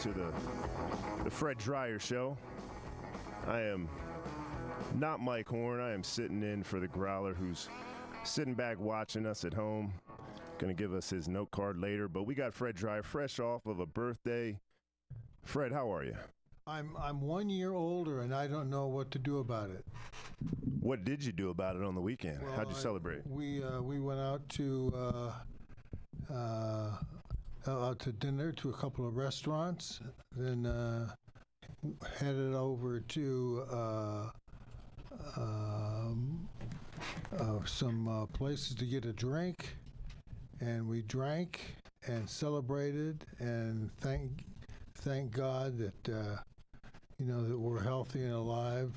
to the Fred Dryer Show. I am not Mike Horn. I am sitting in for the Growler, who's sitting back watching us at home. Going to give us his note card later, but we got Fred Dryer fresh off of a birthday. Fred, how are you? I'm 1 year older, and I don't know what to do about it. What did you do about it on the weekend? Well, How'd you celebrate? We went out to dinner to a couple of restaurants, then headed over to some places to get a drink, and we drank and celebrated and thank God that that we're healthy and alive.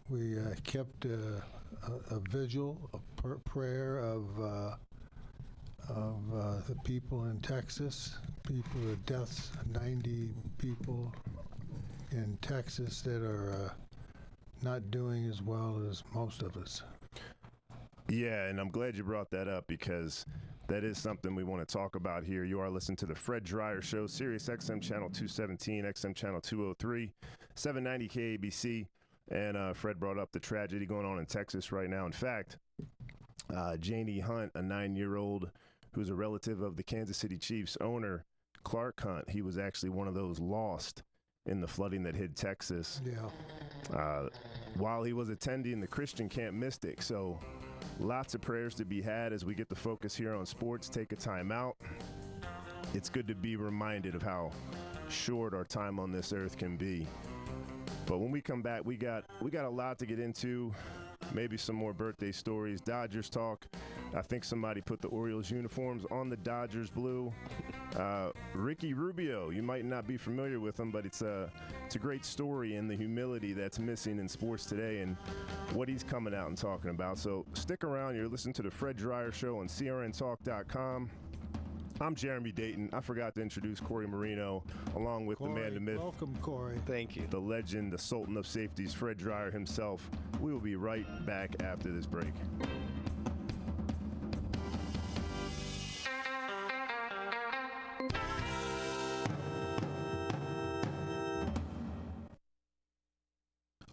We kept a vigil, a prayer of the people in Texas, the deaths, 90 people in Texas that are not doing as well as most of us. Yeah, and I'm glad you brought that up because that is something we want to talk about here. You are listening to the Fred Dryer Show, Sirius XM Channel 217, XM Channel 203, 790 KABC. And Fred brought up the tragedy going on in Texas right now. In fact, Janie Hunt, a 9-year-old who's a relative of the Kansas City Chiefs owner, Clark Hunt, he was actually one of those lost in the flooding that hit Texas. Yeah. While he was attending the Christian Camp Mystic. So lots of prayers to be had as we get the focus here on sports. Take a time out. It's good to be reminded of how short our time on this earth can be. But when we come back, we got a lot to get into. Maybe some more birthday stories, Dodgers talk. I think somebody put the Orioles uniforms on the Dodgers blue. Ricky Rubio, you might not be familiar with him, but it's a great story in the humility that's missing in sports today and what he's coming out and talking about. So stick around. You're listening to the Fred Dryer Show on CRNTalk.com. I'm Jeremy Dayton. I forgot to introduce Corey Marino, along with Corey, the man, the myth. Welcome, Corey. Thank you. The legend, the Sultan of Safeties, Fred Dryer himself. We will be right back after this break.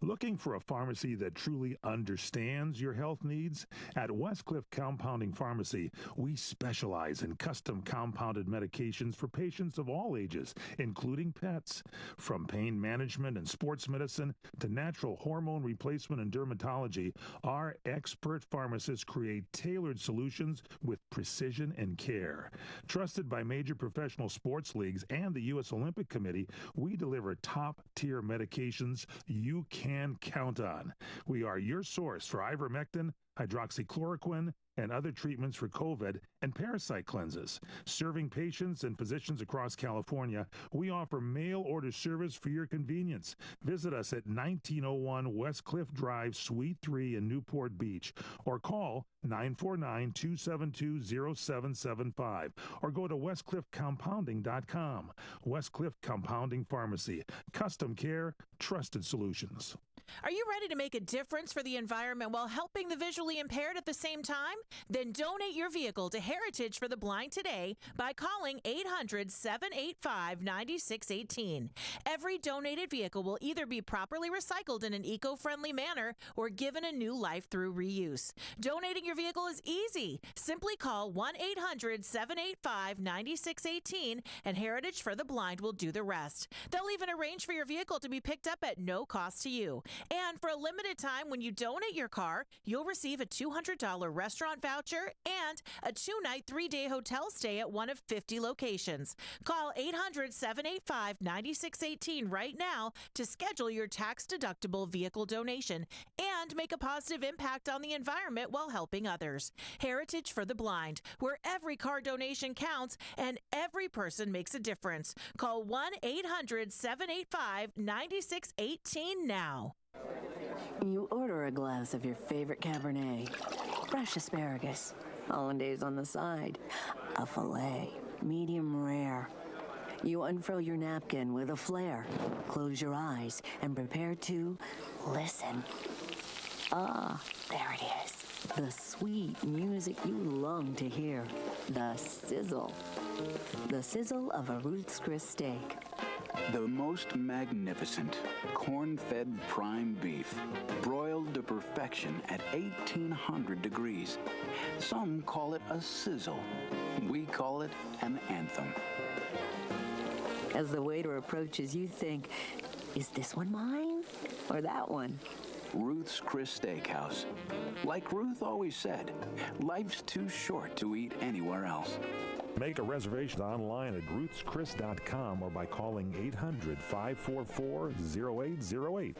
Looking for a pharmacy that truly understands your health needs? At Westcliff Compounding Pharmacy, we specialize in custom compounded medications for patients of all ages, including pets. From pain management and sports medicine to natural hormone replacement and dermatology, our expert pharmacists create tailored solutions with precision and care. Trusted by major professional sports leagues and the U.S. Olympic Committee, we deliver top-tier medications you can count on. We are your source for ivermectin, hydroxychloroquine, and other treatments for COVID and parasite cleanses. Serving patients and physicians across California, we offer mail order service for your convenience. Visit us at 1901 West Cliff Drive, Suite 3 in Newport Beach, or call 949-272-0775, or go to westcliffcompounding.com. Westcliff Compounding Pharmacy. Custom care, trusted solutions. Are you ready to make a difference for the environment while helping the visually impaired at the same time? Then donate your vehicle to Heritage for the Blind today by calling 800-785-9618. Every donated vehicle will either be properly recycled in an eco-friendly manner or given a new life through reuse. Donating your vehicle is easy. Simply call 1-800-785-9618 and Heritage for the Blind will do the rest. They'll even arrange for your vehicle to be picked up at no cost to you. And for a limited time, when you donate your car, you'll receive a $200 restaurant voucher and a 2-night, 3-day hotel stay at one of 50 locations. Call 800-785-9618 right now to schedule your tax-deductible vehicle donation and make a positive impact on the environment while helping others. Heritage for the Blind, where every car donation counts and every person makes a difference. Call 1-800-785-9618 now. You order a glass of your favorite Cabernet, fresh asparagus, hollandaise on the side, a filet, medium rare. You unfurl your napkin with a flair, close your eyes, and prepare to listen. Ah, there it is. The sweet music you long to hear. the sizzle. The sizzle of a Ruth's Chris steak. The most magnificent corn-fed prime beef, broiled to perfection at 1,800 degrees. Some call it a sizzle. We call it an anthem. As the waiter approaches, you think, is this one mine or that one? Ruth's Chris Steakhouse. Like Ruth always said, life's too short to eat anywhere else. Make a reservation online at ruthschris.com or by calling 800-544-0808.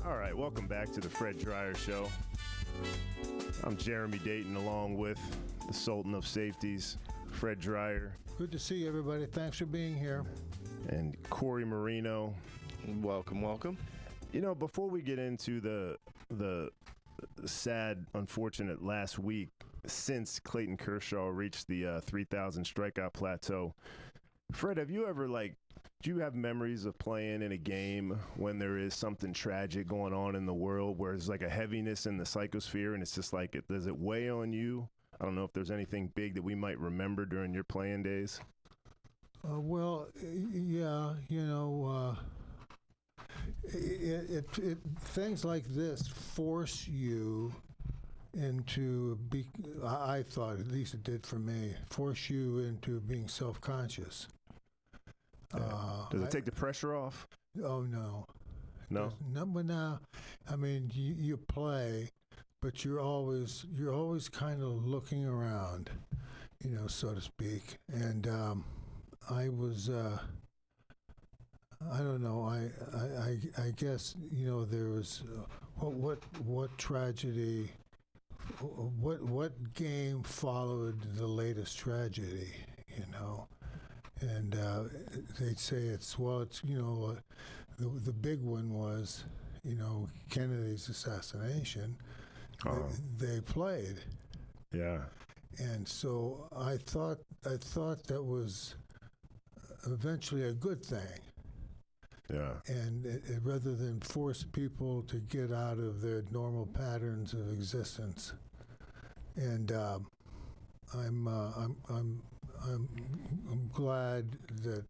All right, welcome back to the Fred Dryer Show. I'm Jeremy Dayton along with the Sultan of Safeties, Fred Dryer. Good to see everybody. Thanks for being here. And Corey Marino. Welcome, welcome. You know, before we get into the sad, unfortunate last week since Clayton Kershaw reached the 3,000 strikeout plateau, Fred, have you ever, do you have memories of playing in a game when there is something tragic going on in the world where there's like a heaviness in the psychosphere and it's just like, does it weigh on you? I don't know if there's anything big that we might remember during your playing days. Yeah, things like this force you into, I thought, at least it did for me, force you into being self-conscious. Does it take the pressure off? Oh, no. No? But now, I mean, you play, but you're always kind of looking around, so to speak. And I was, I don't know, I guess, there was, what tragedy, what game followed the latest tragedy, And they'd say the big one was, Kennedy's assassination. They played. Yeah. And so I thought that was eventually a good thing. Yeah. And rather than force people to get out of their normal patterns of existence. And I'm glad that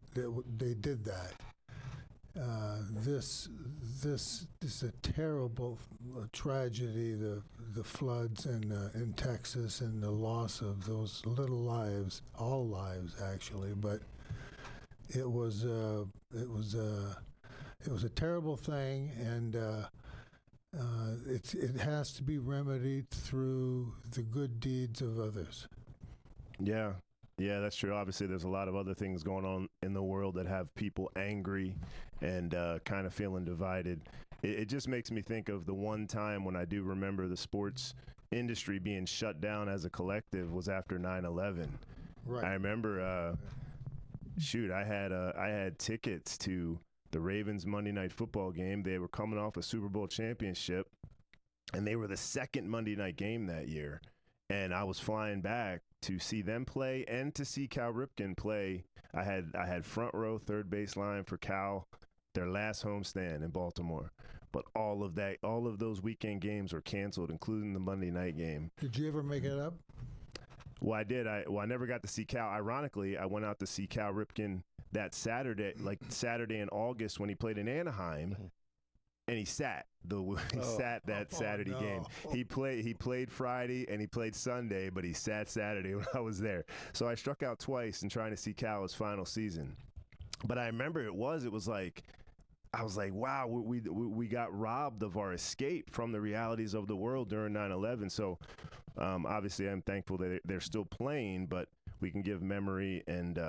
they did that. This is a terrible tragedy, the floods in Texas and the loss of those little lives, all lives actually, but it was a terrible thing, and it has to be remedied through the good deeds of others. Yeah. Yeah, that's true. Obviously, there's a lot of other things going on in the world that have people angry and kind of feeling divided. It just makes me think of the one time when I do remember the sports industry being shut down as a collective was after 9/11. Right. I remember, I had tickets to the Ravens Monday Night Football game. They were coming off a Super Bowl championship, and they were the second Monday night game that year. And I was flying back to see them play and to see Cal Ripken play. I had front row, third base line for Cal, their last homestand in Baltimore. But all of those weekend games were canceled, including the Monday night game. Did you ever make it up? Well, I did. I never got to see Cal. Ironically, I went out to see Cal Ripken that Saturday, Saturday in August when he played in Anaheim. And he sat that Saturday game. He played Friday and he played Sunday, but he sat Saturday when I was there. So I struck out twice in trying to see Cal his final season. But I remember it was like, I was like, wow, we got robbed of our escape from the realities of the world during 9/11. So obviously I'm thankful that they're still playing, but we can give memory and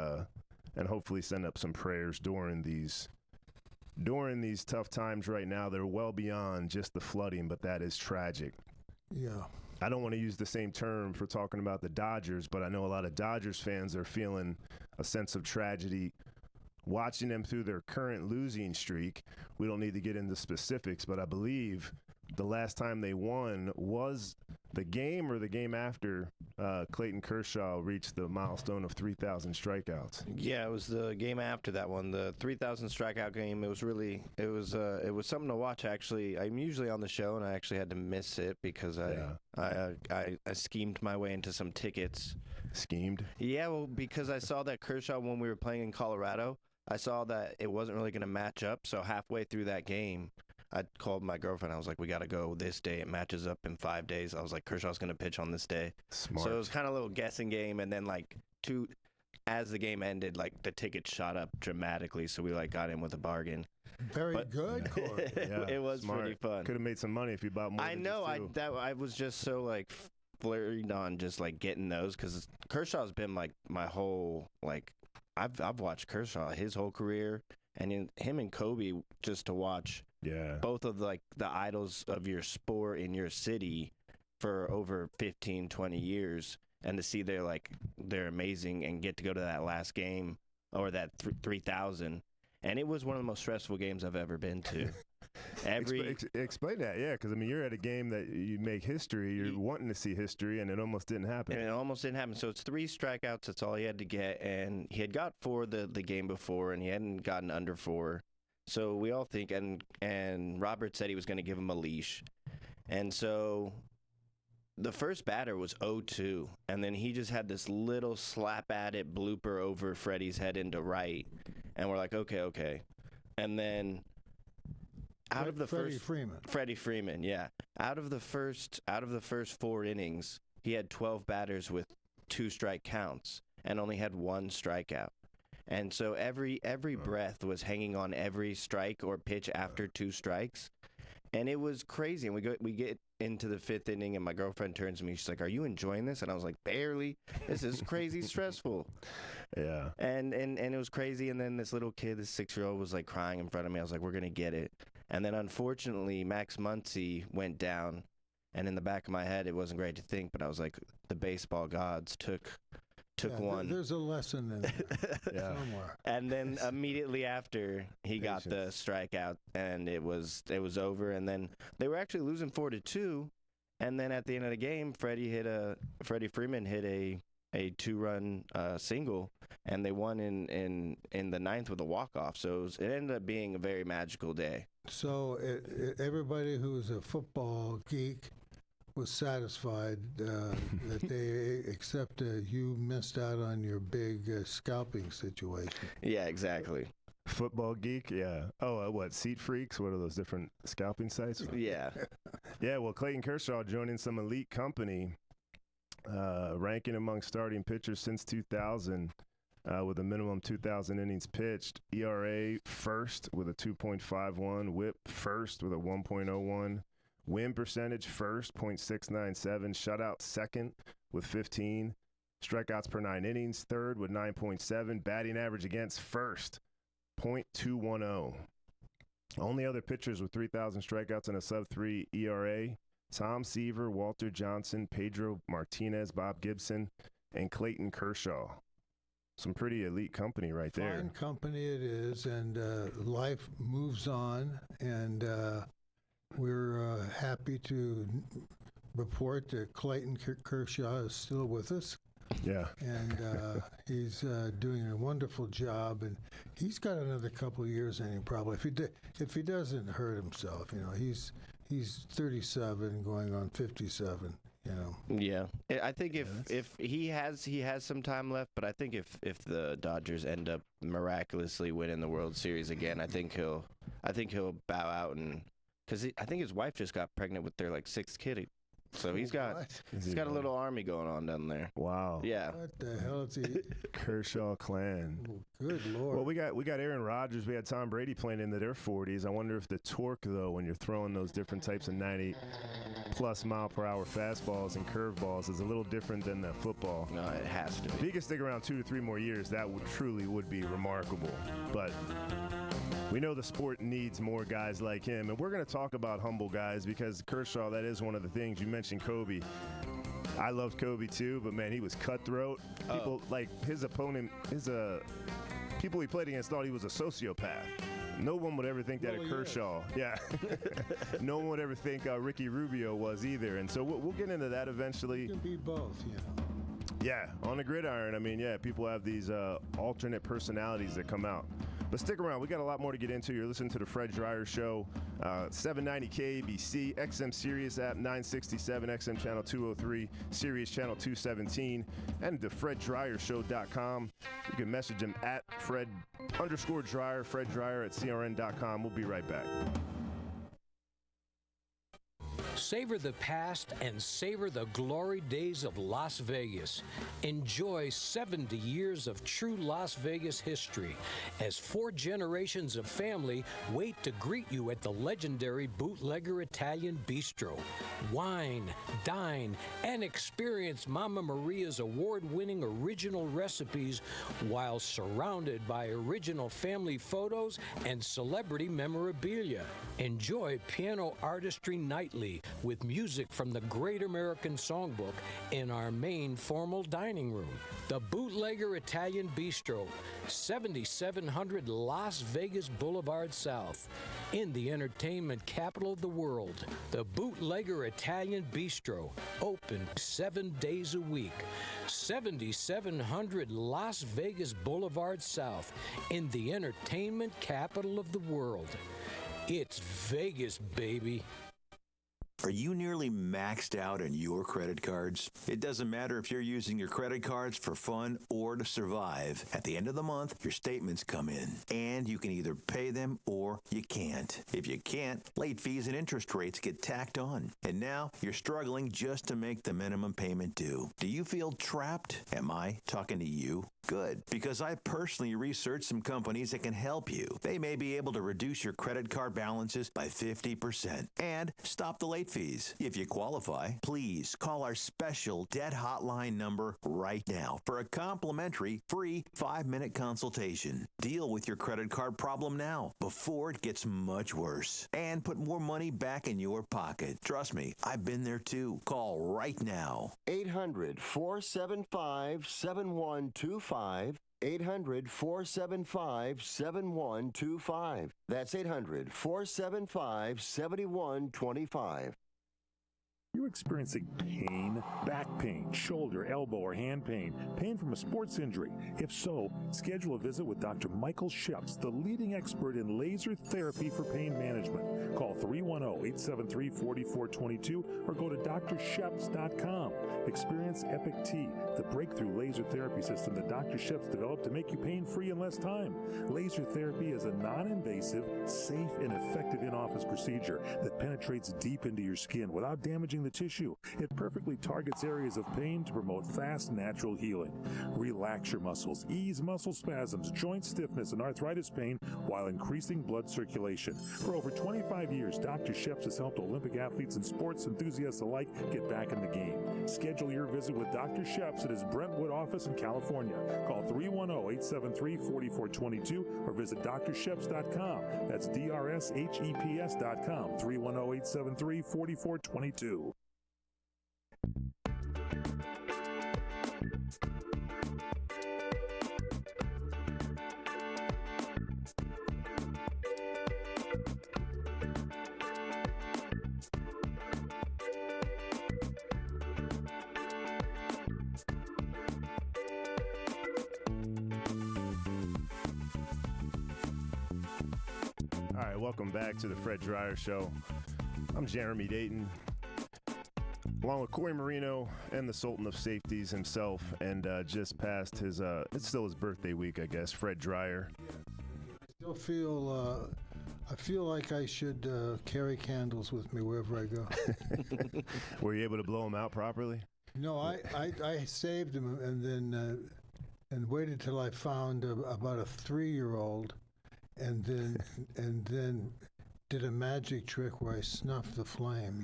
hopefully send up some prayers during these tough times right now. They're well beyond just the flooding, but that is tragic. Yeah. I don't want to use the same term for talking about the Dodgers, but I know a lot of Dodgers fans are feeling a sense of tragedy watching them through their current losing streak. We don't need to get into specifics, but I believe the last time they won was the game or the game after Clayton Kershaw reached the milestone of 3,000 strikeouts. Yeah, it was the game after that one, the 3,000 strikeout game. It was something to watch. Actually, I'm usually on the show, and I actually had to miss it because I schemed my way into some tickets. Schemed? Yeah, well, because I saw that Kershaw, when we were playing in Colorado, I saw that it wasn't really going to match up. So halfway through that game, I called my girlfriend. I was like, we got to go this day. It matches up in 5 days. I was like, Kershaw's going to pitch on this day. Smart. So it was kind of a little guessing game. And then, as the game ended, the tickets shot up dramatically. So we, got in with a bargain. Very good, Corey. Yeah, it was smart. pretty fun. Could have made some money if you bought more. I know. I was just so, flirted on just, getting those. Because Kershaw's been, my whole, I've watched Kershaw his whole career. And him and Kobe, just to watch both of the idols of your sport in your city for over 15, 20 years, and to see they're amazing and get to go to that last game or that 3,000. And it was one of the most stressful games I've ever been to. Explain that, yeah, because you're at a game that you make history. You're wanting to see history, and it almost didn't happen. And it almost didn't happen. So it's 3 strikeouts. That's all he had to get, and he had got 4 the game before, and he hadn't gotten under 4. So we all think, and Robert said he was going to give him a leash, and so the first batter was 0-2, and then he just had this little slap at it blooper over Freddie's head into right, and we're like, okay, and then. Out of the Freddie Freeman, yeah. Out of the first 4 innings, he had 12 batters with 2 strike counts and only had 1 strikeout. And so every breath was hanging on every strike or pitch after 2 strikes. And it was crazy. And we get into the 5th inning, and my girlfriend turns to me. She's like, "Are you enjoying this?" And I was like, "Barely. This is crazy stressful." Yeah. And it was crazy. And then this little kid, this 6-year-old, was crying in front of me. I was like, "We're gonna get it." And then, unfortunately, Max Muncy went down, and in the back of my head, it wasn't great to think, but I was like, the baseball gods took one. There's a lesson in there somewhere. And then immediately after, he got the strikeout, and it was over. And then they were actually losing 4-2, and then at the end of the game, Freddie Freeman hit a 2-run single, and they won in the 9th with a walk-off. So it ended up being a very magical day. So everybody who's a football geek was satisfied that they except you missed out on your big scalping situation. Yeah, exactly. Football geek, yeah. Oh, what, Seat Freaks? What are those different scalping sites? Yeah. Yeah, well, Clayton Kershaw joining some elite company, ranking among starting pitchers since 2000. With a minimum 2,000 innings pitched. ERA first with a 2.51. WHIP first with a 1.01. Win percentage first, .697. Shutout second with 15. Strikeouts per 9 innings third with 9.7. Batting average against first, .210. Only other pitchers with 3,000 strikeouts and a sub-3 ERA, Tom Seaver, Walter Johnson, Pedro Martinez, Bob Gibson, and Clayton Kershaw. Some pretty elite company right there. Fine company it is, and life moves on, and we're happy to report that Clayton Kershaw is still with us. Yeah. And he's doing a wonderful job, and he's got another couple of years in him probably. If he doesn't hurt himself, he's 37 going on 57. Yeah, I think if he has some time left, but I think if the Dodgers end up miraculously winning the World Series again, I think he'll bow out, and because I think his wife just got pregnant with their 6th kid. So he's got a little army going on down there. Wow. Yeah. What the hell is he? Kershaw clan. Oh, good Lord. Well, we got Aaron Rodgers. We had Tom Brady playing into their 40s. I wonder if the torque, though, when you're throwing those different types of 90-plus mile-per-hour fastballs and curveballs is a little different than the football. No, it has to be. If he can stick around 2 to 3 more years, that would be remarkable. But we know the sport needs more guys like him, and we're going to talk about humble guys because Kershaw, that is one of the things you mentioned. mentioned Kobe. I loved Kobe too, but man, he was cutthroat. People like his opponent, people he played against thought he was a sociopath. No one would ever think that of Kershaw. Yeah. No one would ever think Ricky Rubio was either. And so we'll get into that eventually. You can be both, you know. Yeah, on the gridiron. I mean, yeah, people have these alternate personalities that come out. But stick around. We got a lot more to get into. You're listening to the Fred Dreyer Show, 790 KABC, XM Sirius app 967, XM Channel 203, Sirius Channel 217, and the FredDryerShow.com. You can message him at Fred_Dreyer, Fred Dreyer at CRN.com. We'll be right back. Savor the past and savor the glory days of Las Vegas. Enjoy 70 years of true Las Vegas history as 4 generations of family wait to greet you at the legendary Bootlegger Italian Bistro. Wine, dine, and experience Mama Maria's award-winning original recipes while surrounded by original family photos and celebrity memorabilia. Enjoy piano artistry nightly with music from the Great American Songbook in our main formal dining room. The Bootlegger Italian Bistro, 7700 Las Vegas Boulevard South, in the entertainment capital of the world. The Bootlegger Italian Bistro, open 7 days a week. 7700 Las Vegas Boulevard South, in the entertainment capital of the world. It's Vegas, baby. Are you nearly maxed out on your credit cards? It doesn't matter if you're using your credit cards for fun or to survive. At the end of the month, your statements come in, and you can either pay them or you can't. If you can't, late fees and interest rates get tacked on. And now you're struggling just to make the minimum payment due. Do you feel trapped? Am I talking to you? Good, because I personally researched some companies that can help you. They may be able to reduce your credit card balances by 50% and stop the late fees. If you qualify, please call our special debt hotline number right now for a complimentary free 5-minute consultation. Deal with your credit card problem now before it gets much worse and put more money back in your pocket. Trust me, I've been there too. Call right now. 800-475-7125. 800-475-7125. That's 800-475-7125. You're experiencing pain, back pain, shoulder, elbow, or hand pain, pain from a sports injury. If so, schedule a visit with Dr. Michael Sheps, the leading expert in laser therapy for pain management. Call 310-873-4422 or go to drsheps.com. Experience Epic T, the breakthrough laser therapy system that Dr. Sheps developed to make you pain-free in less time. Laser therapy is a non-invasive, safe, and effective in-office procedure that penetrates deep into your skin without damaging the tissue. It perfectly targets areas of pain to promote fast, natural healing. Relax your muscles, ease muscle spasms, joint stiffness, and arthritis pain while increasing blood circulation. For over 25 years, Dr. Sheps has helped Olympic athletes and sports enthusiasts alike get back in the game. Schedule your visit with Dr. Sheps at his Brentwood office in California. Call 310-873-4422 or visit drsheps.com. That's DRSHEPS.com. 310-873-4422. All right, welcome back to the Fred Dreyer Show. I'm Jeremy Dayton, along with Corey Marino and the Sultan of Safeties himself, and just passed his, it's still his birthday week, I guess, Fred Dreyer. I feel like I should carry candles with me wherever I go. Were you able to blow them out properly? No, I saved them and then and waited till I found about a 3-year-old, and then did a magic trick where I snuffed the flame,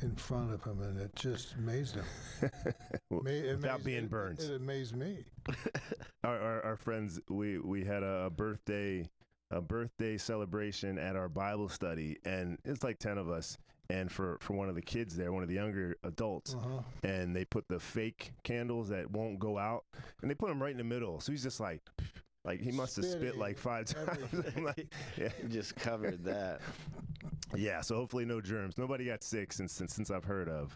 in front of him, and it just amazed him. Without being burnt. It amazed me. Our friends, we had a birthday celebration at our Bible study, and it's like 10 of us. and for one of the kids there, one of the younger adults, and they put the fake candles that won't go out, and they put them right in the middle. So he's just like he must have spit like 5 times. I'm like, yeah. Just covered that. Yeah, so hopefully no germs. Nobody got sick since I've heard of.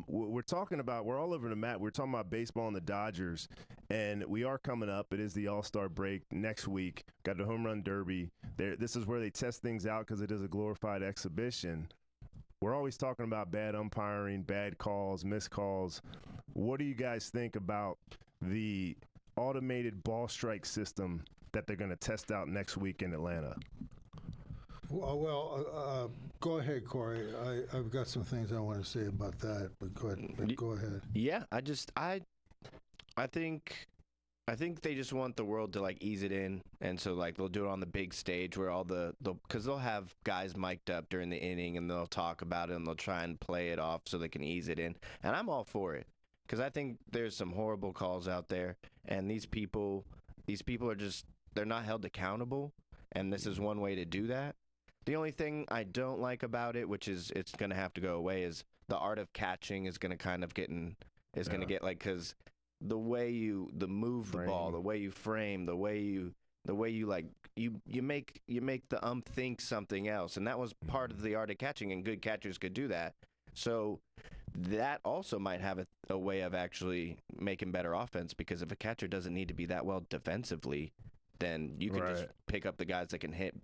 We're talking about, we're all over the map. We're talking about baseball and the Dodgers, and we are coming up. It is the All-Star break next week. Got the Home Run Derby. This is where they test things out because it is a glorified exhibition. We're always talking about bad umpiring, bad calls, missed calls. What do you guys think about the automated ball strike system that they're going to test out next week in Atlanta? Well, go ahead, Corey. I've got some things I want to say about that, but go ahead. Yeah, I think they just want the world to like ease it in, and so like they'll do it on the big stage where all because they'll have guys mic'd up during the inning and they'll talk about it and they'll try and play it off so they can ease it in, and I'm all for it because I think there's some horrible calls out there, and these people are just, they're not held accountable, and this is one way to do that. The only thing I don't like about it, which is it's going to have to go away, is the art of catching is going to kind of going to get like, because the way you move the ball, the way you frame, the way you like you make the think something else, and that was part of the art of catching, and good catchers could do that. So that also might have a way of actually making better offense, because if a catcher doesn't need to be that well defensively, then you can just pick up the guys that can hit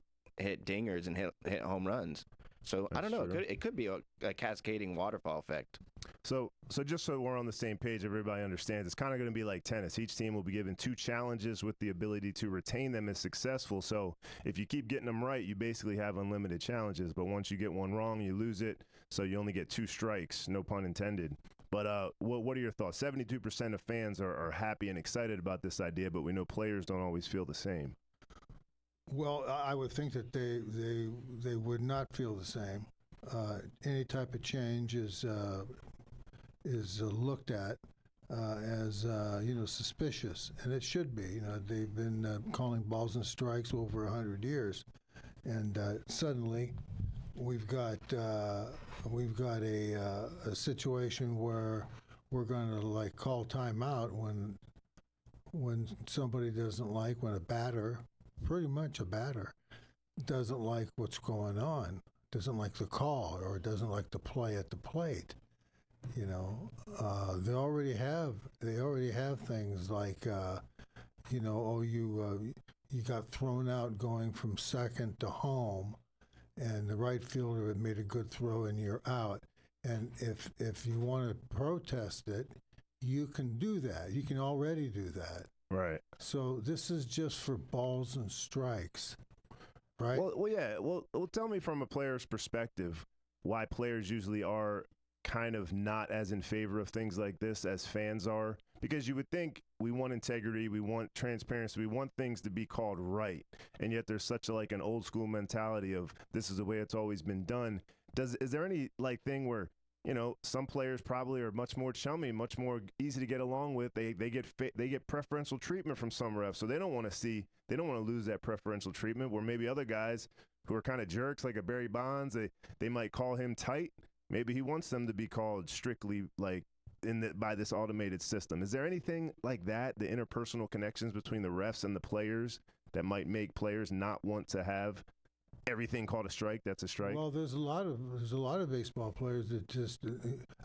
dingers and hit home runs. So that's, I don't know. It could be a cascading waterfall effect. So just so we're on the same page, everybody understands, it's kind of going to be like tennis. Each team will be given 2 challenges with the ability to retain them as successful. So if you keep getting them right, you basically have unlimited challenges. But once you get one wrong, you lose it. So you only get 2 strikes, no pun intended. But what are your thoughts? 72% of fans are happy and excited about this idea, but we know players don't always feel the same. Well, I would think that they would not feel the same. Any type of change is looked at as suspicious, and it should be. They've been calling balls and strikes over 100 years, and suddenly we've got a situation where we're going to like call timeout when somebody doesn't like, when a batter, pretty much a batter, doesn't like what's going on, doesn't like the call, or doesn't like the play at the plate. They already have things like you got thrown out going from second to home, and the right fielder had made a good throw and you're out. And if you want to protest it, you can do that. You can already do that. Right. So this is just for balls and strikes, right? Well, yeah. Well, tell me from a player's perspective why players usually are kind of not as in favor of things like this as fans are. Because you would think we want integrity, we want transparency, we want things to be called right, and yet there's such an old school mentality of this is the way it's always been done. Is there any thing where some players probably are much more chummy, much more easy to get along with? They get preferential treatment from some refs, so they don't want to lose that preferential treatment. Where maybe other guys who are kind of jerks, like a Barry Bonds, they might call him tight. Maybe he wants them to be called strictly by this automated system. Is there anything like that, the interpersonal connections between the refs and the players, that might make players not want to have everything called a strike that's a strike? Well, there's a lot of baseball players that just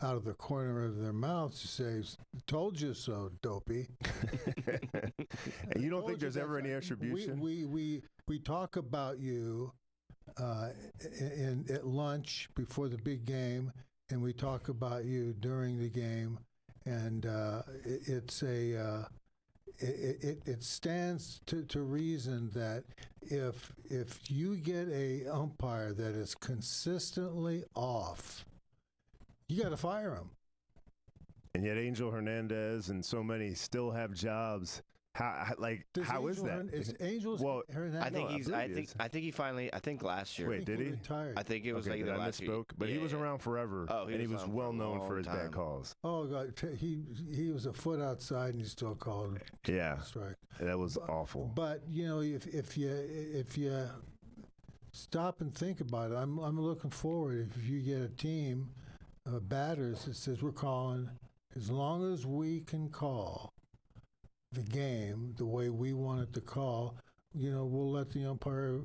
out of the corner of their mouths say, "Told you so, dopey." And you don't think there's ever any attribution? We talk about you at lunch before the big game, and we talk about you during the game, and it stands to reason that if you get a umpire that is consistently off, you got to fire him. And yet Angel Hernandez and so many still have jobs. How is that? Is Angel's Hernandez? I think he finally. I think last year. Wait, did he? Retired. I think it was either last year. But he was around forever. Oh, and he was well known for his bad calls. Oh God, he was a foot outside and he still called a strike. That was awful. But if you stop and think about it. I'm looking forward if you get a team of batters that says we're calling as long as we can call the game the way we want it to call. We'll let the umpire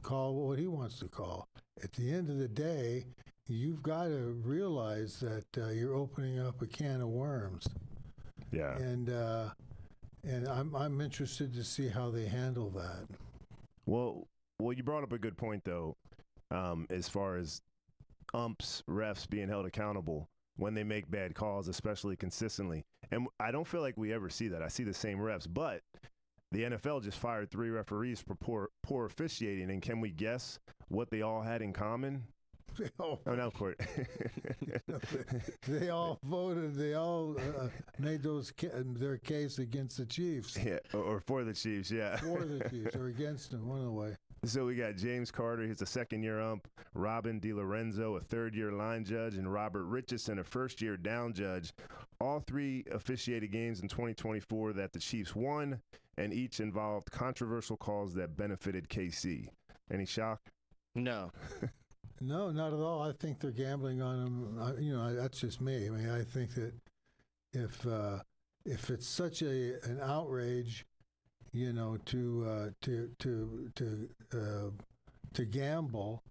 call what he wants to call. At the end of the day, you've got to realize that you're opening up a can of worms. Yeah. And I'm interested to see how they handle that. Well, you brought up a good point though, as far as umps, refs being held accountable when they make bad calls, especially consistently. And I don't feel like we ever see that. I see the same refs, but the NFL just fired 3 referees for poor officiating. And can we guess what they all had in common? Oh, no, court. They all voted. They all made their case against the Chiefs. Yeah, or for the Chiefs, yeah. For the Chiefs, or against them, one of the way. So we got James Carter, he's a second-year ump, Robin DiLorenzo, a third-year line judge, and Robert Richardson, a first-year down judge. All 3 officiated games in 2024 that the Chiefs won, and each involved controversial calls that benefited KC. Any shock? No. No, not at all. I think they're gambling on them. That's just me. I mean, I think that if it's such an outrage, to gamble,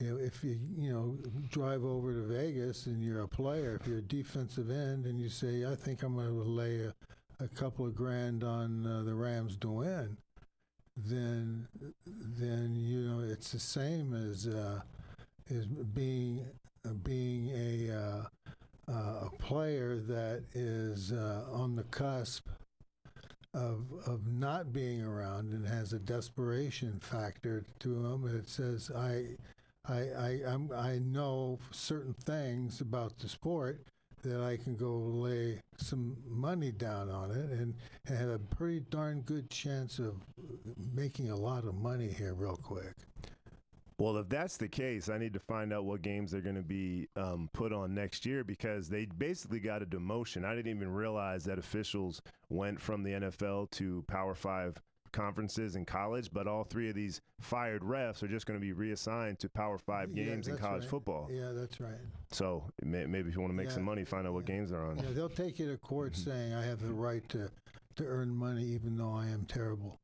if you drive over to Vegas and you're a player, if you're a defensive end and you say, I think I'm going to lay a couple of grand on the Rams to win, then it's the same as being a player that is on the cusp of not being around and has a desperation factor to him. It says I know certain things about the sport that I can go lay some money down on it and have a pretty darn good chance of making a lot of money here real quick. Well, if that's the case, I need to find out what games they're going to be put on next year, because they basically got a demotion. I didn't even realize that officials went from the NFL to Power 5 conferences in college, but all 3 of these fired refs are just going to be reassigned to Power 5 games in college football. Yeah, that's right. So maybe if you want to make some money, find out what games they're on. Yeah, they'll take you to court saying I have the right to earn money even though I am terrible.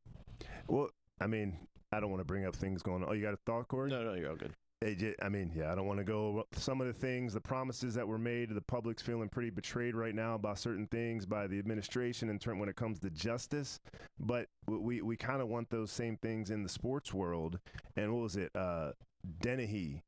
Well, I mean, I don't want to bring up things going on. Oh, you got a thought, Corey? No, you're all good. I don't want to go some of the things, the promises that were made. The public's feeling pretty betrayed right now about certain things by the administration in terms when it comes to justice. But we kind of want those same things in the sports world. And what was it? Dennehy,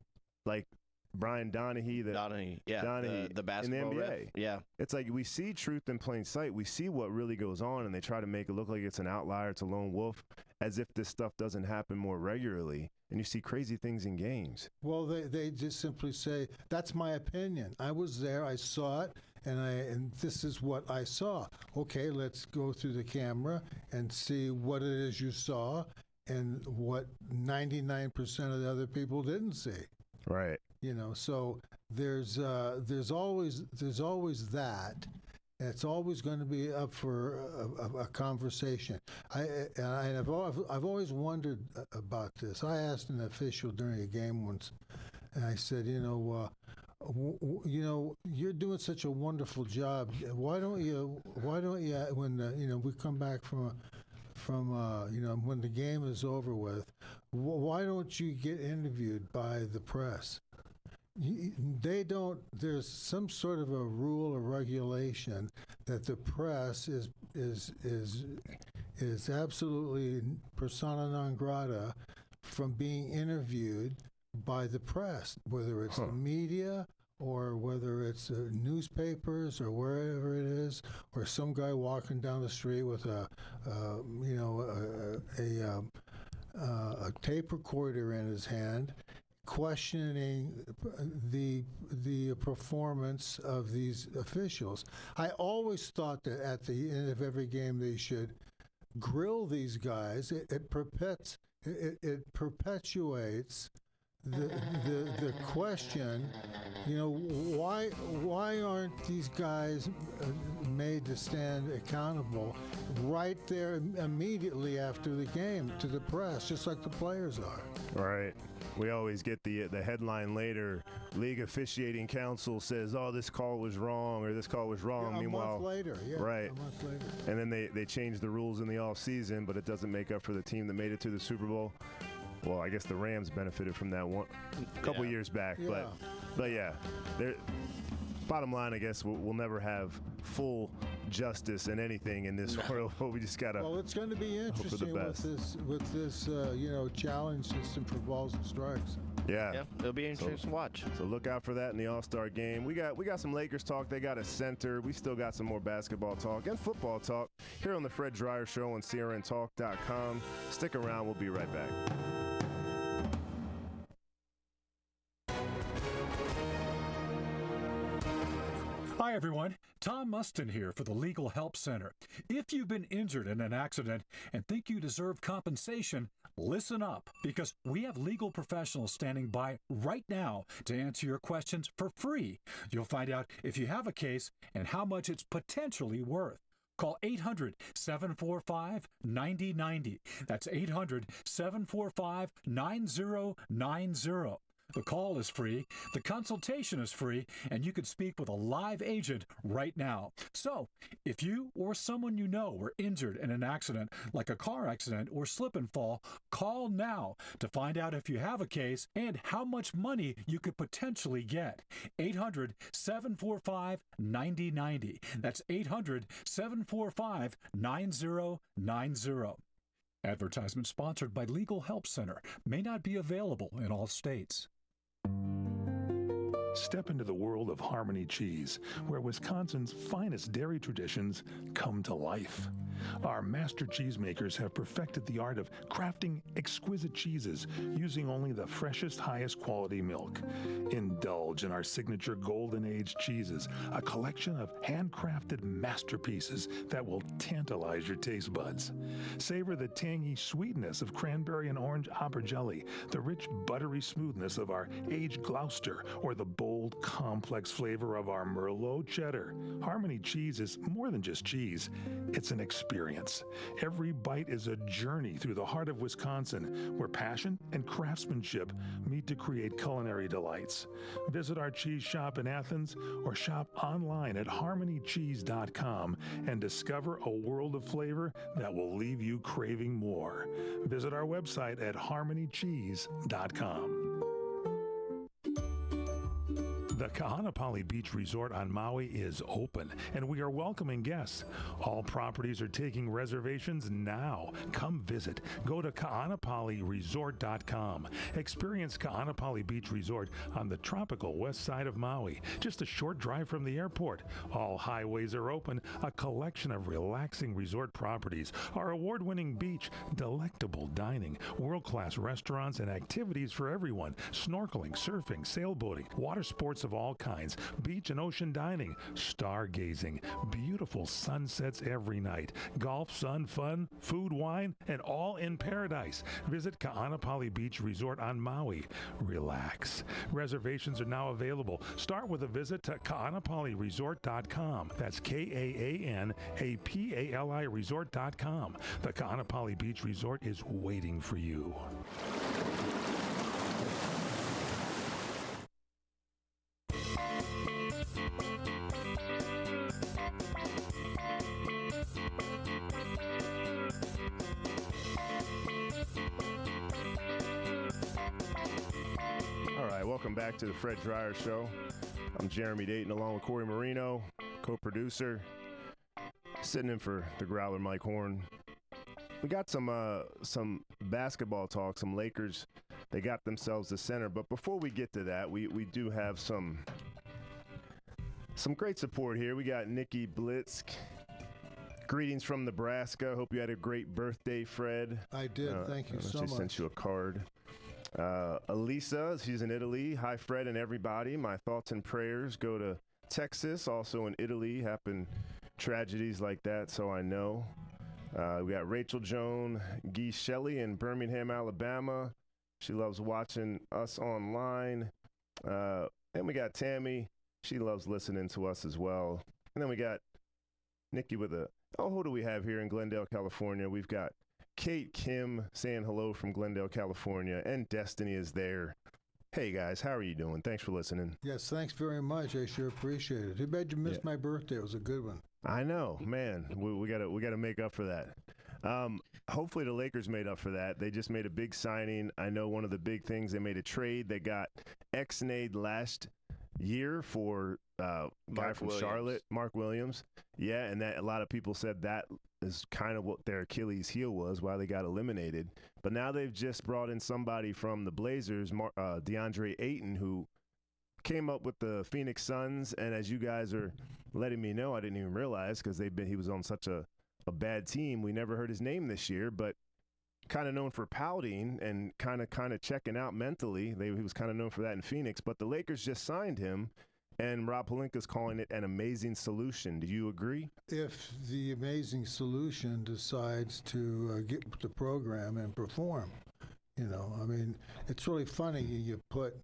like Brian Donaghy, the basketball in the NBA. ref. Yeah, it's like we see truth in plain sight. We see what really goes on, and they try to make it look like it's an outlier, it's a lone wolf, as if this stuff doesn't happen more regularly. And you see crazy things in games. Well, they just simply say, that's my opinion. I was there, I saw it, and this is what I saw. Okay, let's go through the camera and see what it is you saw and what 99% of the other people didn't see. Right. So there's always that. And it's always going to be up for a conversation. I've always wondered about this. I asked an official during a game once, and I said, you're doing such a wonderful job. Why don't you when we come back from when the game is over with, why don't you get interviewed by the press? They don't. There's some sort of a rule or regulation that the press is absolutely persona non grata from being interviewed by the press, whether it's the media or whether it's newspapers or wherever it is, or some guy walking down the street with a tape recorder in his hand, questioning the performance of these officials. I always thought that at the end of every game they should grill these guys. It perpetuates the question, why aren't these guys made to stand accountable right there immediately after the game to the press, just like the players are? Right. We always get the headline later. League Officiating Council says, "Oh, this call was wrong," or "This call was wrong." Yeah, Meanwhile, a month later, right? A month later, and then they change the rules in the off season, but it doesn't make up for the team that made it to the Super Bowl. Well, I guess the Rams benefited from that one a couple years back, but yeah, bottom line, I guess we'll never have full justice in anything in this world, but we just gotta. Well, it's going to be interesting with this challenge system for balls and strikes. Yeah, it'll be interesting to watch. So look out for that in the All-Star game. We got some Lakers talk. They got a center. We still got some more basketball talk and football talk here on the Fred Dreyer Show on CRNTalk.com. Stick around. We'll be right back. Hi, everyone. Tom Mustin here for the Legal Help Center. If you've been injured in an accident and think you deserve compensation, listen up, because we have legal professionals standing by right now to answer your questions for free. You'll find out if you have a case and how much it's potentially worth. Call 800-745-9090. That's 800-745-9090. The call is free, the consultation is free, and you can speak with a live agent right now. So, if you or someone you know were injured in an accident, like a car accident or slip and fall, call now to find out if you have a case and how much money you could potentially get. 800-745-9090. That's 800-745-9090. Advertisement sponsored by Legal Help Center. May not be available in all states. Step into the world of Harmony Cheese, where Wisconsin's finest dairy traditions come to life. Our master cheesemakers have perfected the art of crafting exquisite cheeses using only the freshest, highest quality milk. Indulge in our signature Golden Age cheeses, a collection of handcrafted masterpieces that will tantalize your taste buds. Savor the tangy sweetness of cranberry and orange opera jelly, the rich buttery smoothness of our aged Gloucester, or the bold, complex flavor of our Merlot cheddar. Harmony Cheese is more than just cheese. It's an experience. Every bite is a journey through the heart of Wisconsin, where passion and craftsmanship meet to create culinary delights. Visit our cheese shop in Athens or shop online at harmonycheese.com and discover a world of flavor that will leave you craving more. Visit our website at harmonycheese.com. The Kahanapali Beach Resort on Maui is open, and we are welcoming guests. All properties are taking reservations now. Come visit. Go to kahanapaliresort.com. Experience Kahanapali Beach Resort on the tropical west side of Maui, just a short drive from the airport. All highways are open, a collection of relaxing resort properties, our award-winning beach, delectable dining, world-class restaurants, and activities for everyone. Snorkeling, surfing, sailboating, water sports of all kinds, beach and ocean dining, stargazing, beautiful sunsets every night, golf, sun, fun, food, wine, and all in paradise. Visit Kahanapali Beach Resort on Maui. Relax. Reservations are now available. Start with a visit to kahanapaliresort.com. That's KAANAPALI resort.com. The Kahanapali Beach Resort is waiting for you. Welcome back to the Fred Dreyer Show. I'm Jeremy Dayton along with Corey Marino, co-producer, sitting in for the Growler Mike Horn. We got some basketball talk, some Lakers. They got themselves a center, but before we get to that, we do have some great support here. We got Nikki Blitzk. Greetings from Nebraska. Hope you had a great birthday, Fred. I did. Thank you so much. She sent you a card. Elisa, she's in Italy. Hi, Fred and everybody. My thoughts and prayers go to Texas, also in Italy. Happen tragedies like that, so I know. We got Rachel Joan, Guy Shelley in Birmingham, Alabama. She loves watching us online. And we got Tammy. She loves listening to us as well. And then we got Nikki with who do we have here in Glendale, California? We've got Kate Kim saying hello from Glendale, California, and Destiny is there. Hey, guys, how are you doing? Thanks for listening. Yes, thanks very much. I sure appreciate it. Too bad you missed my birthday. It was a good one. I know, man. We gotta make up for that. Hopefully the Lakers made up for that. They just made a big signing. I know one of the big things, they made a trade. They got ex-Nade last year for guy from Charlotte, Mark Williams. Yeah, and that a lot of people said that is kind of what their Achilles heel was, why they got eliminated. But now they've just brought in somebody from the Blazers, Deandre Ayton, who came up with the Phoenix Suns. And as you guys are letting me know, I didn't even realize because he was on such a bad team. We never heard his name this year, but kind of known for pouting and kind of checking out mentally. He was kind of known for that in Phoenix, but the Lakers just signed him, and Rob Pelinka's calling it an amazing solution. Do you agree? If the amazing solution decides to get with the program and perform, I mean, it's really funny. You put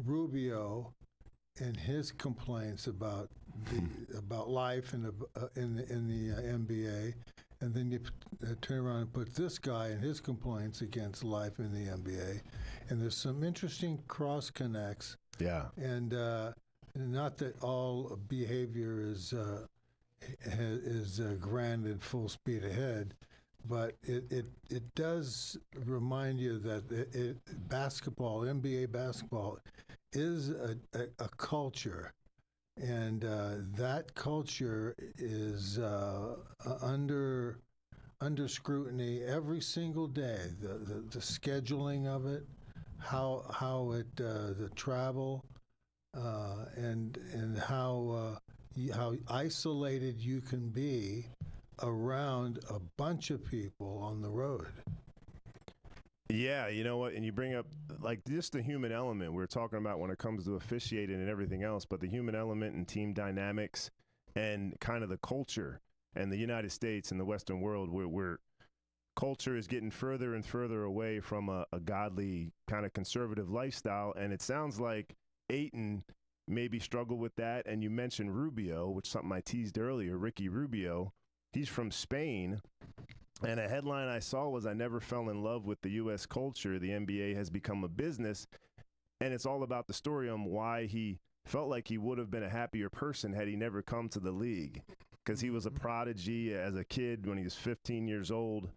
Rubio and his complaints about about life in the NBA, and then you turn around and put this guy and his complaints against life in the NBA, and there's some interesting cross connects. Yeah. And not that all behavior is granted full speed ahead, but it does remind you that basketball, NBA basketball, is a culture, and that culture is under scrutiny every single day. The scheduling of it, how it the travel, and how isolated you can be around a bunch of people on the road. Yeah, you know what? And you bring up like just the human element we're talking about when it comes to officiating and everything else, but the human element and team dynamics and kind of the culture and the United States and the Western world where culture is getting further and further away from a godly kind of conservative lifestyle. And it sounds like Ayton maybe struggled with that. And you mentioned Rubio, which is something I teased earlier, Ricky Rubio. He's from Spain. And a headline I saw was, I never fell in love with the U.S. culture. The NBA has become a business. And it's all about the story on why he felt like he would have been a happier person had he never come to the league. Because he was a prodigy as a kid when he was 15 years old.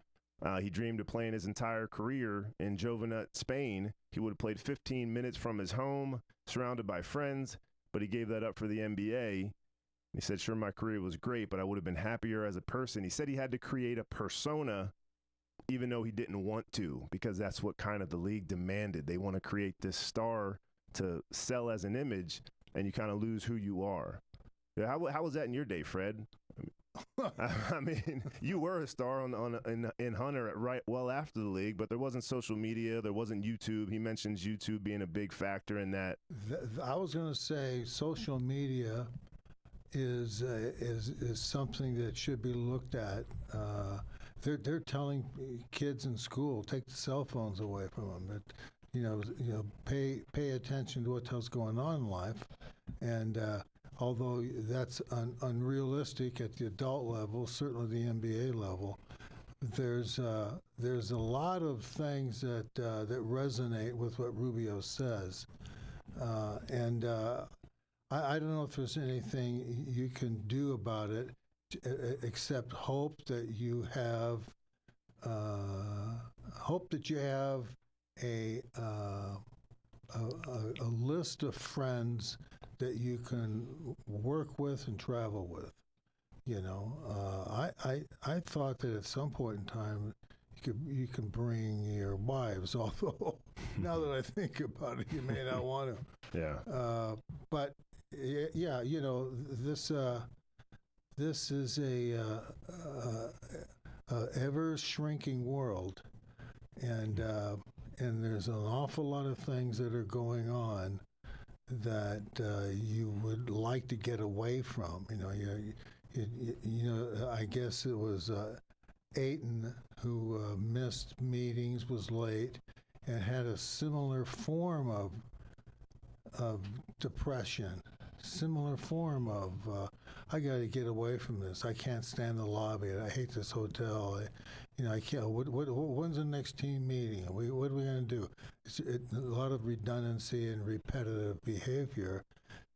He dreamed of playing his entire career in Jovenet, Spain. He would have played 15 minutes from his home, surrounded by friends, but he gave that up for the NBA. He said, sure, my career was great, but I would have been happier as a person. He said he had to create a persona even though he didn't want to, because that's what kind of the league demanded. They want to create this star to sell as an image, and you kind of lose who you are. How was that in your day, Fred? I mean, you were a star in Hunter right well after the league, but there wasn't social media, there wasn't YouTube. He mentions YouTube being a big factor in that. I was going to say social media is something that should be looked at. They're telling kids in school, take the cell phones away from them. That pay attention to what hell's going on in life, and although that's unrealistic at the adult level, certainly the NBA level, there's a lot of things that resonate with what Rubio says, and I don't know if there's anything you can do about it except hope that you have a list of friends that you can work with and travel with. I thought that at some point in time you can bring your wives, although now that I think about it, you may not want to. Yeah. But yeah, this is a ever shrinking world, and there's an awful lot of things that are going on that you would like to get away from. I guess it was Ayton, who missed meetings, was late, and had a similar form of depression, similar form of I got to get away from this. I can't stand the lobby. I hate this hotel. I can't. When's the next team meeting? What are we going to do? It's a lot of redundancy and repetitive behavior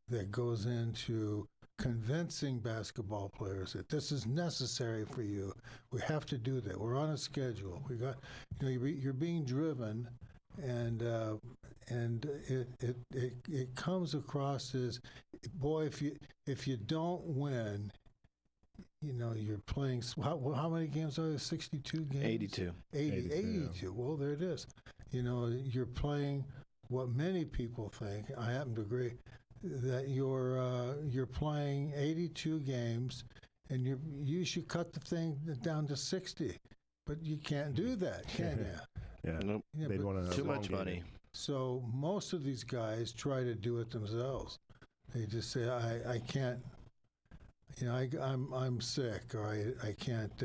that goes into convincing basketball players that this is necessary for you. We have to do that. We're on a schedule. We got, you're being driven, and it comes across as, boy, if you don't win, you're playing. How many games are there? 62 games. 82. 82. Well, there it is. You're playing what many people think. I happen to agree that you're playing 82 games, and you should cut the thing down to 60, but you can't do that, can you? Yeah, nope. They'd want too much money. So most of these guys try to do it themselves. They just say, I can't. I'm sick, or I can't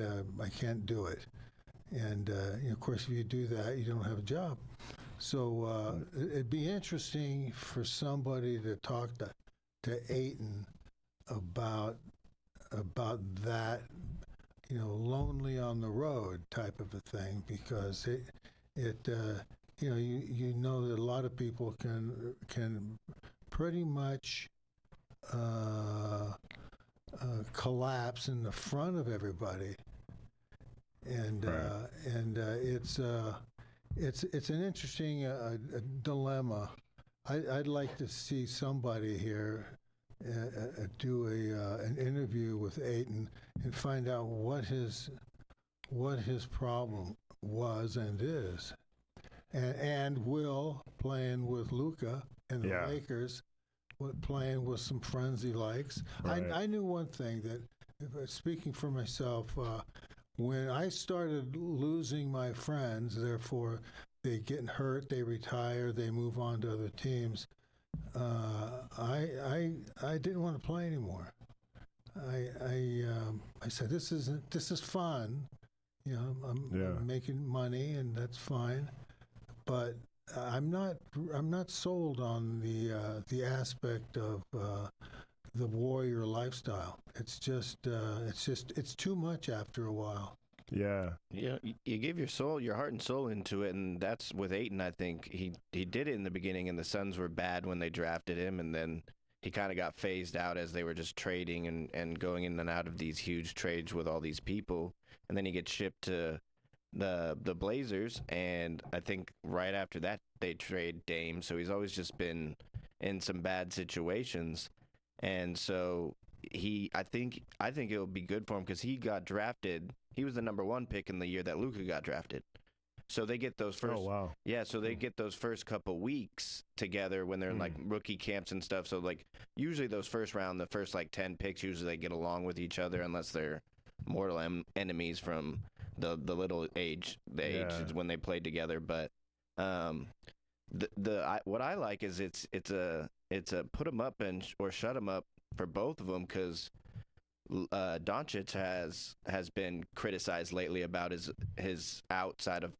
do it. And of course, if you do that, you don't have a job. So it'd be interesting for somebody to talk to Ayton about that, lonely on the road type of a thing, because you know that a lot of people can pretty much collapse in the front of everybody, and it's an interesting dilemma. I'd like to see somebody here do an interview with Ayton and find out what his problem was and is, and Will playing with Luka and the Lakers, playing with some friends he likes. Right. I knew one thing, that speaking for myself, when I started losing my friends, therefore they get hurt, they retire, they move on to other teams, I didn't want to play anymore. I said, this is fun, I'm making money, and that's fine, but I'm not sold on the aspect of the warrior lifestyle. It's too much after a while. Yeah. Yeah, you give your heart and soul into it, and that's with Ayton. I think he did it in the beginning, and the Suns were bad when they drafted him, and then he kind of got phased out as they were just trading and going in and out of these huge trades with all these people, and then he gets shipped to the Blazers, and I think right after that they trade Dame, so he's always just been in some bad situations, and so I think it'll be good for him because he got drafted. He was the number 1 pick in the year that Luka got drafted. So they get those first. Oh, wow. Yeah, so they get those first couple weeks together when they're in like rookie camps and stuff. So like usually those first round, the first like 10 picks, usually they get along with each other unless they're mortal enemies from the little age, is when they played together. But what I like is it's a put them up or shut them up for both of them, because Doncic has been criticized lately about his outside of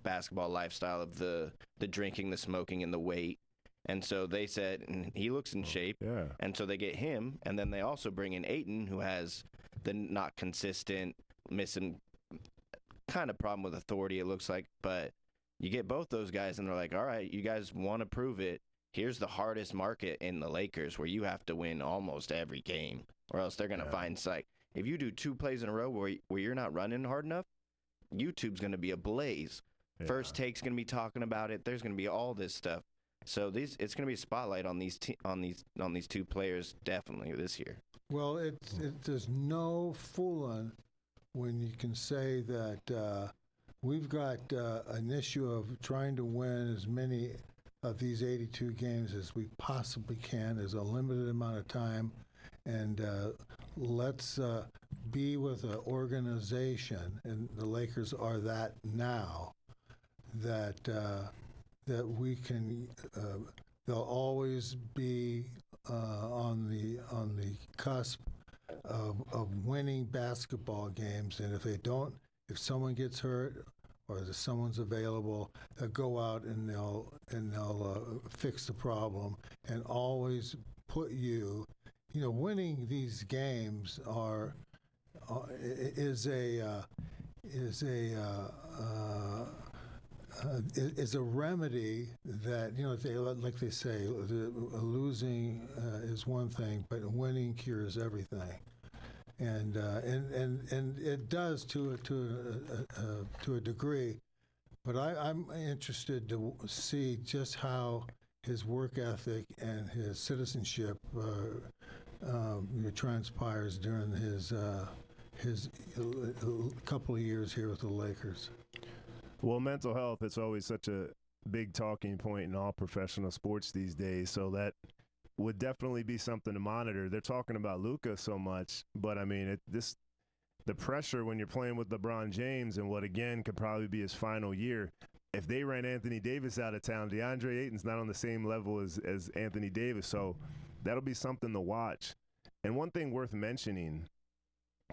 basketball lifestyle of the drinking, the smoking, and the weight. And so they said, and he looks in shape. Yeah. And so they get him, and then they also bring in Ayton, who has the not consistent, missing kind of problem with authority, it looks like. But you get both those guys, and they're like, all right, you guys want to prove it. Here's the hardest market in the Lakers, where you have to win almost every game, or else they're going to find sight. If you do 2 plays in a row where you're not running hard enough, YouTube's going to be ablaze. Yeah. First Take's going to be talking about it. There's going to be all this stuff. So it's going to be a spotlight on these 2 players definitely this year. Well, there's no fooling when you can say that we've got an issue of trying to win as many of these 82 games as we possibly can. There's a limited amount of time, and let's be with an organization, and the Lakers are that now, that we can. They'll always be on the cusp of winning basketball games, and if if someone gets hurt or if someone's available, they'll go out and they'll fix the problem and always put you. Winning these games is a remedy that like they say, losing is one thing, but winning cures everything, and it does to a degree. But I'm interested to see just how his work ethic and his citizenship transpires during his couple of years here with the Lakers. Well, mental health, it's always such a big talking point in all professional sports these days, so that would definitely be something to monitor. They're talking about Luka so much, but I mean, the pressure when you're playing with LeBron James and what, again, could probably be his final year. If they ran Anthony Davis out of town, Deandre Ayton's not on the same level as Anthony Davis, so that'll be something to watch. And one thing worth mentioning,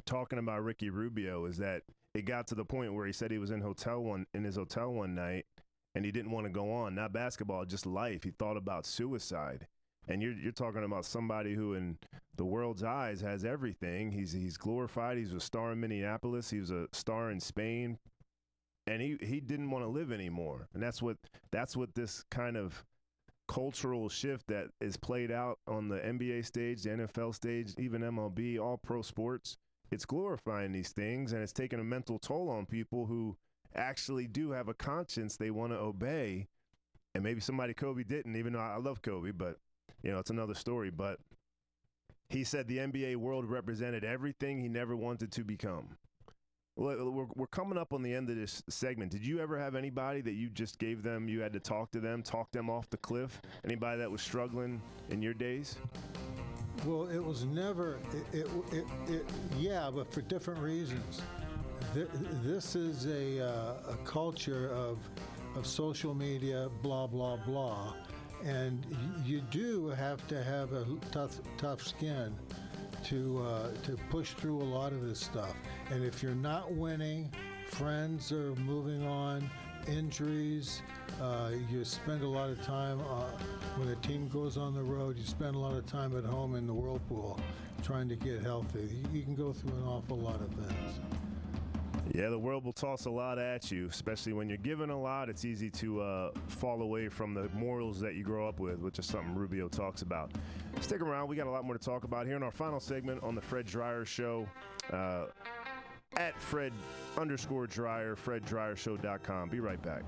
talking about Ricky Rubio, is that it got to the point where he said he was in his hotel one night and he didn't want to go on. Not basketball, just life. He thought about suicide. And you're talking about somebody who, in the world's eyes, has everything. He's glorified. He's a star in Minneapolis. He was a star in Spain, and he didn't want to live anymore. And that's what this kind of cultural shift that is played out on the NBA stage, the NFL stage, even MLB, all pro sports. It's glorifying these things, and it's taking a mental toll on people who actually do have a conscience they want to obey. And maybe somebody Kobe didn't, even though I love Kobe, but it's another story. But he said the NBA world represented everything he never wanted to become. We're coming up on the end of this segment. Did you ever have anybody that you just gave them, you had to talk them off the cliff? Anybody that was struggling in your days? Well, it was never, yeah, but for different reasons. This is a culture of social media, blah, blah, blah. And you do have to have a tough skin to push through a lot of this stuff. And if you're not winning, friends are moving on, injuries, you spend a lot of time, when a team goes on the road, you spend a lot of time at home in the whirlpool trying to get healthy. You can go through an awful lot of things. Yeah, the world will toss a lot at you, especially when you're given a lot. It's easy to fall away from the morals that you grow up with, which is something Rubio talks about. Stick around. We got a lot more to talk about here in our final segment on the Fred Dreyer Show. At Fred_Dreyer, FredDryerShow.com. Be right back.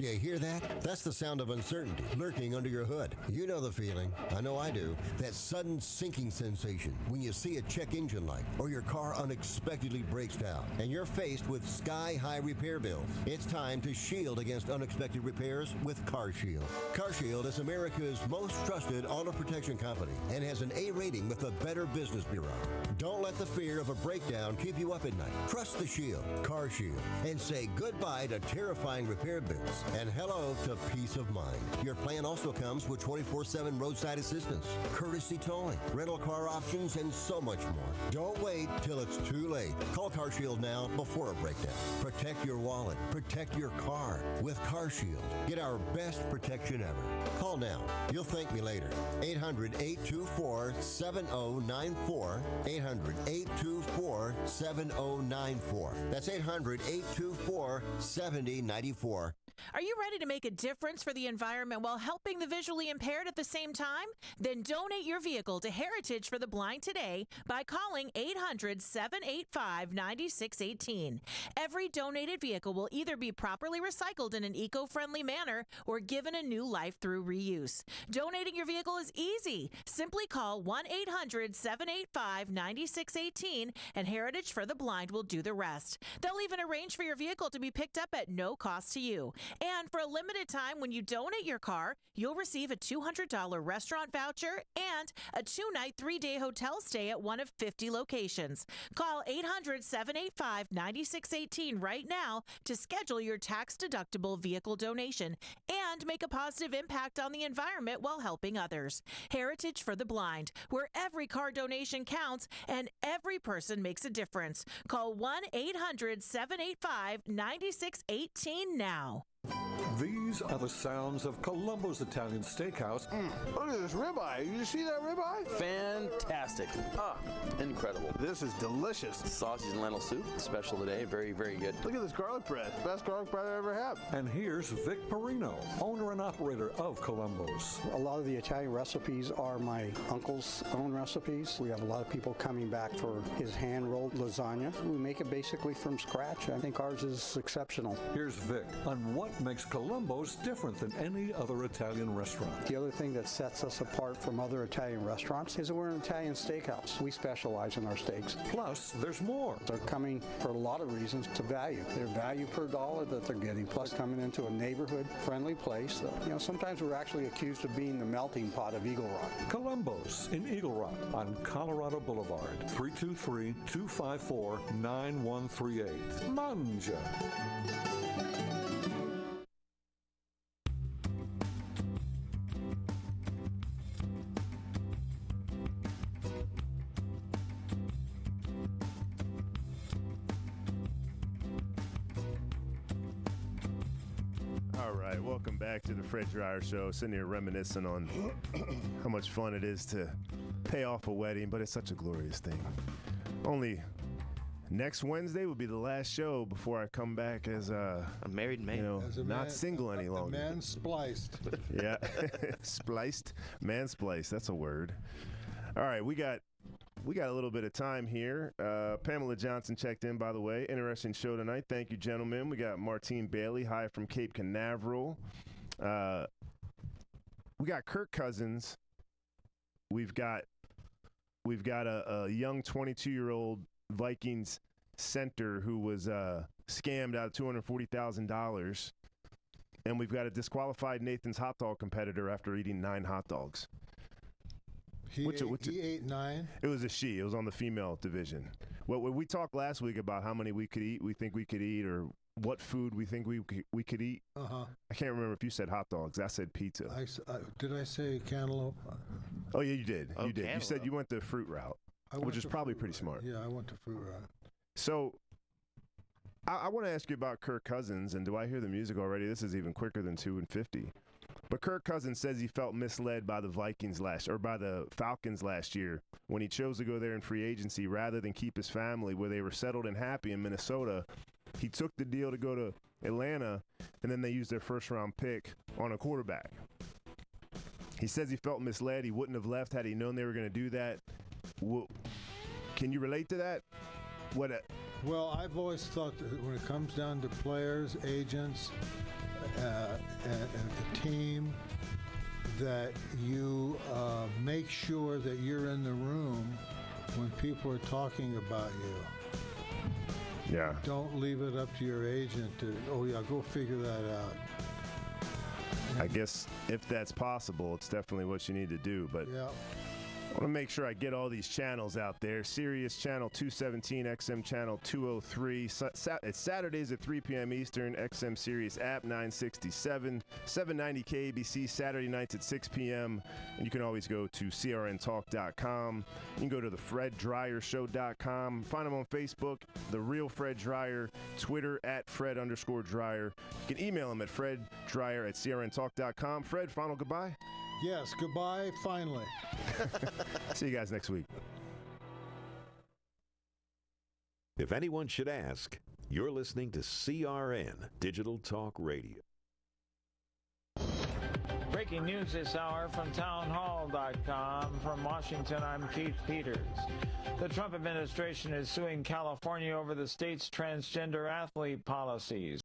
You hear that? That's the sound of uncertainty lurking under your hood. You know the feeling. I know I do. That sudden sinking sensation when you see a check engine light or your car unexpectedly breaks down and you're faced with sky-high repair bills. It's time to shield against unexpected repairs with CarShield. CarShield is America's most trusted auto protection company and has an A rating with the Better Business Bureau. Don't let the fear of a breakdown keep you up at night. Trust the Shield, CarShield, and say goodbye to terrifying repair bills and hello to peace of mind. Your plan also comes with 24/7 roadside assistance, courtesy towing, rental car options, and so much more. Don't wait till it's too late. Call CarShield now before a breakdown. Protect your wallet. Protect your car with CarShield. Get our best protection ever. Call now. You'll thank me later. 800-824-7094. 800-824-7094. That's 800-824-7094. Are you ready to make a difference for the environment while helping the visually impaired at the same time? Then donate your vehicle to Heritage for the Blind today by calling 800-785-9618. Every donated vehicle will either be properly recycled in an eco-friendly manner or given a new life through reuse. Donating your vehicle is easy. Simply call 1-800-785-9618 and Heritage for the Blind will do the rest. They'll even arrange for your vehicle to be picked up at no cost to you. And for a limited time, when you donate your car, you'll receive a $200 restaurant voucher and a 2-night, 3-day hotel stay at one of 50 locations. Call 800-785-9618 right now to schedule your tax-deductible vehicle donation and make a positive impact on the environment while helping others. Heritage for the Blind, where every car donation counts and every person makes a difference. Call 1-800-785-9618 now. These are the sounds of Columbo's Italian Steakhouse. Look at this ribeye. You see that ribeye? Fantastic. Incredible. This is delicious. Sausage and lentil soup, special today. Very, very good. Look at this garlic bread. Best garlic bread I ever had. And here's Vic Perino, owner and operator of Columbo's. A lot of the Italian recipes are my uncle's own recipes. We have a lot of people coming back for his hand-rolled lasagna. We make it basically from scratch. I think ours is exceptional. Here's Vic on what makes Columbo's different than any other Italian restaurant. The other thing that sets us apart from other Italian restaurants is that we're an Italian steakhouse. We specialize in our steaks. Plus, there's more. They're coming for a lot of reasons to value. Their value per dollar that they're getting, plus coming into a neighborhood-friendly place. Sometimes we're actually accused of being the melting pot of Eagle Rock. Columbo's in Eagle Rock on Colorado Boulevard, 323-254-9138. Mangia. Welcome back to the Fred Dryer Show. Sitting here reminiscing on how much fun it is to pay off a wedding, but it's such a glorious thing. Only next Wednesday will be the last show before I come back as a married man. Not single any longer. A man spliced. Yeah, spliced, man spliced. That's a word. All right, we got a little bit of time here. Pamela Johnson checked in, by the way. Interesting show tonight. Thank you, gentlemen. We got Martine Bailey, hi from Cape Canaveral. We got Kirk Cousins. We've got a young 22-year-old Vikings center who was scammed out of $240,000. And we've got a disqualified Nathan's hot dog competitor after eating 9 hot dogs. He ate 9? It was a she. It was on the female division. Well, we talked last week about how many we think we could eat, or what food we think we could eat. Uh-huh. I can't remember if you said hot dogs. I said pizza. Did I say cantaloupe? Oh, yeah, you did. Oh, you did. cantaloupe. You said you went the fruit route, which is probably pretty smart. Yeah, I went the fruit route. So I want to ask you about Kirk Cousins, and do I hear the music already? This is even quicker than 2 and 50. But Kirk Cousins says he felt misled by the by the Falcons last year when he chose to go there in free agency rather than keep his family where they were settled and happy in Minnesota. He took the deal to go to Atlanta, and then they used their first-round pick on a quarterback. He says he felt misled. He wouldn't have left had he known they were going to do that. Can you relate to that? Well, I've always thought that when it comes down to players, agents, and a team, that you make sure that you're in the room when people are talking about you. Yeah. Don't leave it up to your agent to, go figure that out. I guess if that's possible, it's definitely what you need to do. But yeah. I want to make sure I get all these channels out there. Sirius Channel 217, XM Channel 203. It's Saturdays at 3 p.m. Eastern. XM Sirius app 967. 790 KABC Saturday nights at 6 p.m. And you can always go to crntalk.com. You can go to thefreddryershow.com. Find him on Facebook, The Real Fred Dryer. Twitter at Fred_Dryer. You can email him at freddryer@crntalk.com. Fred, final goodbye. Yes, goodbye, finally. See you guys next week. If anyone should ask, you're listening to CRN Digital Talk Radio. Breaking news this hour from townhall.com. From Washington, I'm Keith Peters. The Trump administration is suing California over the state's transgender athlete policies.